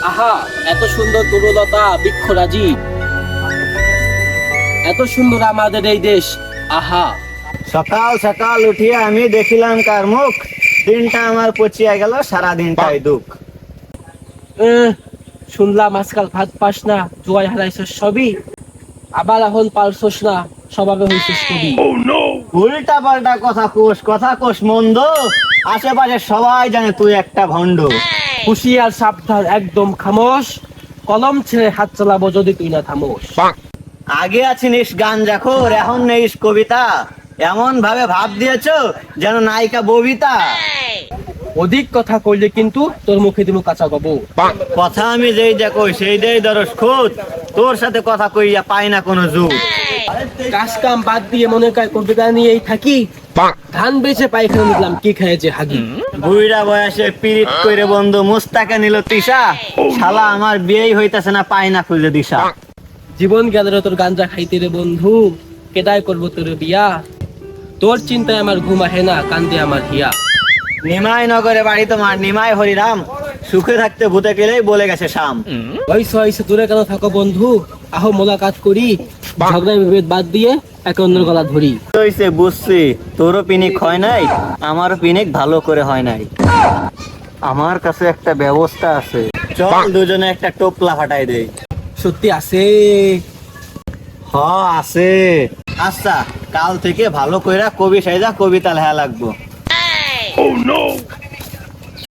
আহা, এত সুন্দর তরুলতা বৃক্ষরাজি, এত সুন্দর আমাদের এই দেশ। আহা, সকাল সকাল উঠিয়ে আমি দেখিলাম কার মুখ, দিনটা আমার পচিয়া গেল, সারা দিনটাই দুঃখ। আহ, শুনলাম আজকাল ভাত পাস না, জুয়ায় হারাইছিস সবই, আবার এখন পারছস না, স্বভাবে হইছিস কবি। উল্টা পাল্টা কথা কোষ মন্দ, আশেপাশে সবাই জানে তুই একটা ভণ্ড। হুঁশিয়ার সাবধান, একদম খামোশ, কলম ছেড়ে হাত চালাবো যদি তুই না থামোস। আগে আছিস গাঞ্জাখোর, এখন নেইস কবিতা, এমন ভাবে ভাব দিয়েছো যেন নায়িকা ববিতা। অধিক কথা কইলে কিন্তু তোর মুখে দিব কাঁচা গবো। কথা আমি যেই যা কই সেই দেই দরস খোঁজ, তোর সাথে কথা কইয়া পাই না কোনো জুত। কাজ কাম বাদ দিয়ে মনে কয় কবিতা নিয়েই থাকি, ধান বেচে পাইখানা নিলাম কি খাইছে হাগি। বুইড়া বয়সে পিরিত কইরে বন্ধু মুস্তাকে নিল তিসা, শালা আমার বিয়েই হইতাছে না, পাই না খুঁজে দিশা। জীবন গেল রে তোর গাঞ্জা খাইতে রে বন্ধু, কেদায় করবো তোর বিয়া, তোর চিন্তায় আমার ঘুম আহে না, কান্দে আমার হিয়া। নিমাই নগরে বাড়ি তোমার, নিমাই হরিরাম, সুখে থাকতে ভূতে গেলেই বলে গেছে শাম। হইছে দূরে কেন থাকো বন্ধু, আহো মোলাকাত করি, ঝগড়া বিভেদ বাদ দিয়ে একে অন্যের গলা ধরি। হইছে বুঝছি, তোরও পিনিক হয় নাই, আমারও পিনিক ভালো করে হয় নাই। আমার কাছে একটা ব্যবস্থা আছে, চল দুজনে একটা টোপলা ফাটাই দেই। সত্যি আছে? হ আছে। আচ্ছা, কাল থেকে ভালো কইরা কবি সাইজা কবিতা লেখা লাগবো।